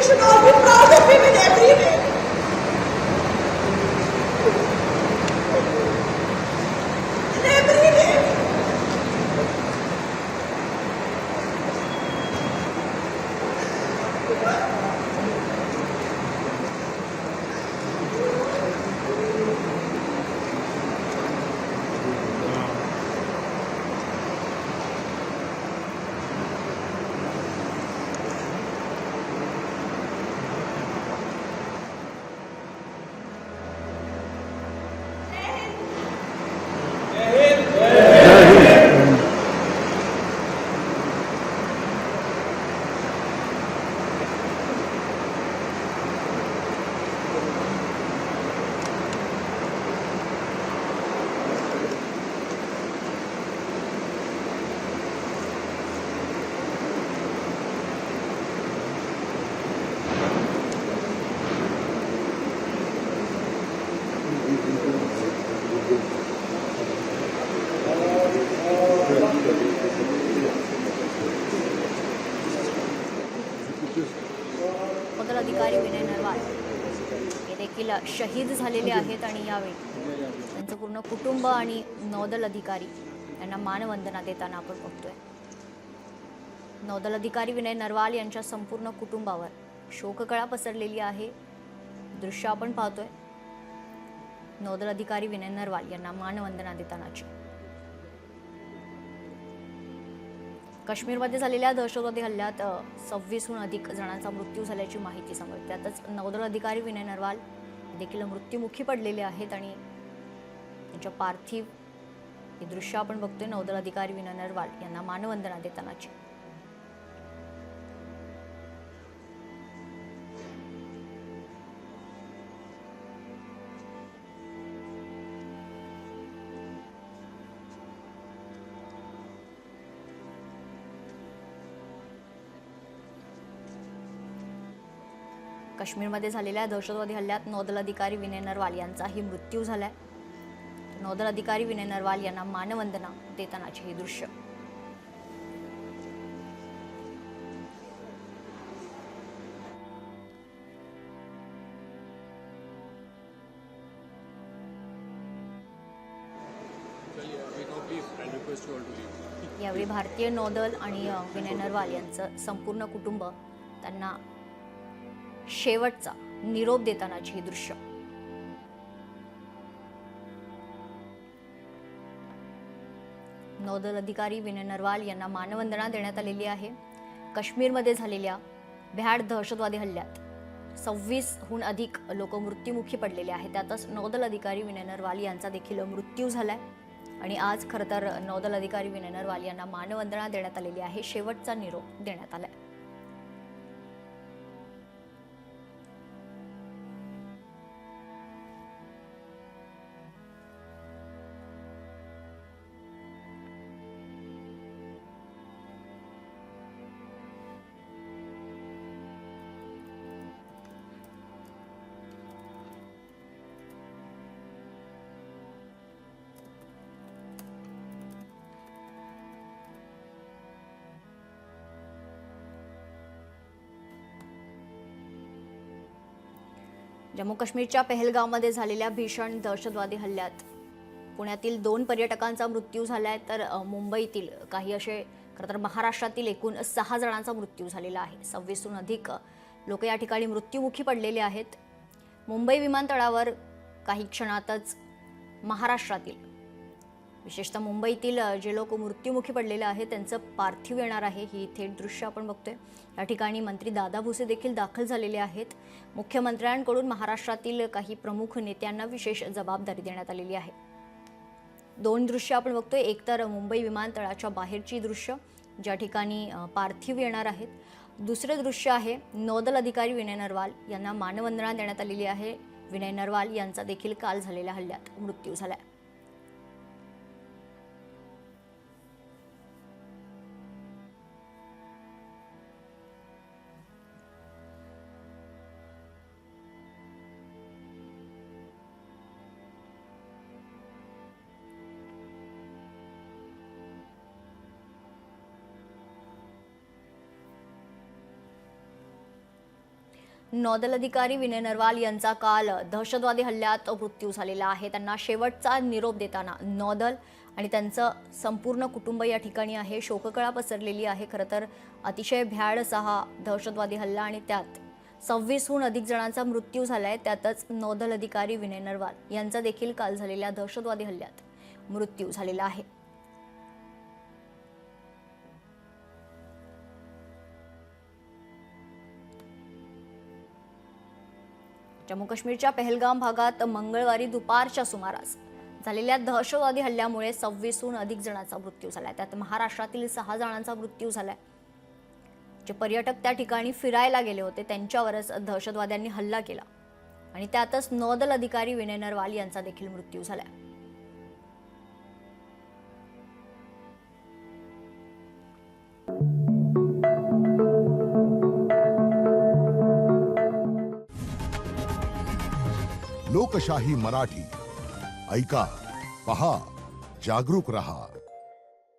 should all be proud of him in every way. In every way. नौदल अधिकारी विनय नरवाल हे देखील शहीद झालेले आहेत आणि यावेळी त्यांचं पूर्ण कुटुंब आणि नौदल अधिकारी यांना मानवंदना देताना आपण बघतोय. नौदल अधिकारी विनय नरवाल यांच्या संपूर्ण कुटुंबावर शोककळा पसरलेली आहे. दृश्य आपण पाहतोय. नौदल अधिकारी विनय नरवाल यांना मानवंदना देतानाची. काश्मीरमध्ये झालेल्या दहशतवादी हल्ल्यात 26हून अधिक जणांचा मृत्यू झाल्याची माहिती समोर. त्यातच नौदल अधिकारी विनय नरवाल देखील मृत्युमुखी पडलेले आहेत आणि त्यांच्या पार्थिव हे दृश्य आपण बघतोय. नौदल अधिकारी विनय नरवाल यांना मानवंदना देतानाची. काश्मीरमध्ये झालेल्या दहशतवादी हल्ल्यात नौदल अधिकारी विनय नरवाल यांचाही मृत्यू झालाय. नौदल अधिकारी विनय नरवाल यांना मानवंदना देतानाचे हे दृश्य. यावेळी भारतीय नौदल आणि विनय नरवाल यांचं संपूर्ण कुटुंब त्यांना शेवटचा निरोप देतानाची ही दृश्य. नौदल अधिकारी विनय नरवाल यांना मानवंदना देण्यात आलेली आहे. काश्मीरमध्ये झालेल्या भ्याड दहशतवादी हल्ल्यात 26हून अधिक लोक मृत्युमुखी पडलेले आहेत. त्यातच नौदल अधिकारी विनय नरवाल यांचा देखील मृत्यू झालाय आणि आज खरं तर नौदल अधिकारी विनय नरवाल यांना मानवंदना देण्यात आलेली आहे. शेवटचा निरोप देण्यात आलाय. जम्मू काश्मीरच्या पहलगाममध्ये झालेल्या भीषण दहशतवादी हल्ल्यात पुण्यातील 2 पर्यटकांचा मृत्यू झालाय तर मुंबईतील काही असे खरं तर महाराष्ट्रातील एकूण 6 जणांचा मृत्यू झालेला आहे. 26हून अधिक लोक या ठिकाणी मृत्युमुखी पडलेले आहेत. मुंबई विमानतळावर काही क्षणातच महाराष्ट्रातील विशेषतः मुंबईतील जे लोक मृत्युमुखी पडलेले आहेत त्यांचं पार्थिव येणार आहे. ही थेट दृश्य आपण बघतोय. या ठिकाणी मंत्री दादा भुसे देखील दाखल झालेले आहेत. मुख्यमंत्र्यांकडून महाराष्ट्रातील काही प्रमुख नेत्यांना विशेष जबाबदारी देण्यात आलेली आहे. 2 दृश्य आपण बघतोय. एक तर मुंबई विमानतळाच्या बाहेरची दृश्य ज्या ठिकाणी पार्थिव येणार आहेत. दुसरे दृश्य आहे नौदल अधिकारी विनय नरवाल यांना मानवंदना देण्यात आलेली आहे. विनय नरवाल यांचा देखील काल झालेल्या हल्ल्यात मृत्यू झालाय. नौदल अधिकारी विनय नरवाल यांचा काल दहशतवादी हल्ल्यात मृत्यू झालेला आहे. त्यांना शेवटचा निरोप देताना नौदल आणि त्यांचं संपूर्ण कुटुंब या ठिकाणी आहे. शोककळा पसरलेली आहे. खरं तर अतिशय भ्याड असा हा दहशतवादी हल्ला आणि त्यात 26हून अधिक जणांचा मृत्यू झालाय. त्यातच नौदल अधिकारी विनय नरवाल यांचा देखील काल झालेल्या दहशतवादी हल्ल्यात मृत्यू झालेला आहे. जम्मू काश्मीरच्या पहलगाम भागात मंगळवारी दुपारच्या सुमारास झालेल्या दहशतवादी हल्ल्यामुळे 26हून अधिक जणांचा मृत्यू झालाय. त्यात महाराष्ट्रातील 6 जणांचा मृत्यू झालाय. जे पर्यटक त्या ठिकाणी फिरायला गेले होते त्यांच्यावरच दहशतवाद्यांनी हल्ला केला आणि त्यातच नौदल अधिकारी विनय नरवाल यांचा देखील मृत्यू झालाय. लोकशाही मराठी ऐका, पहा, जागरूक रहा.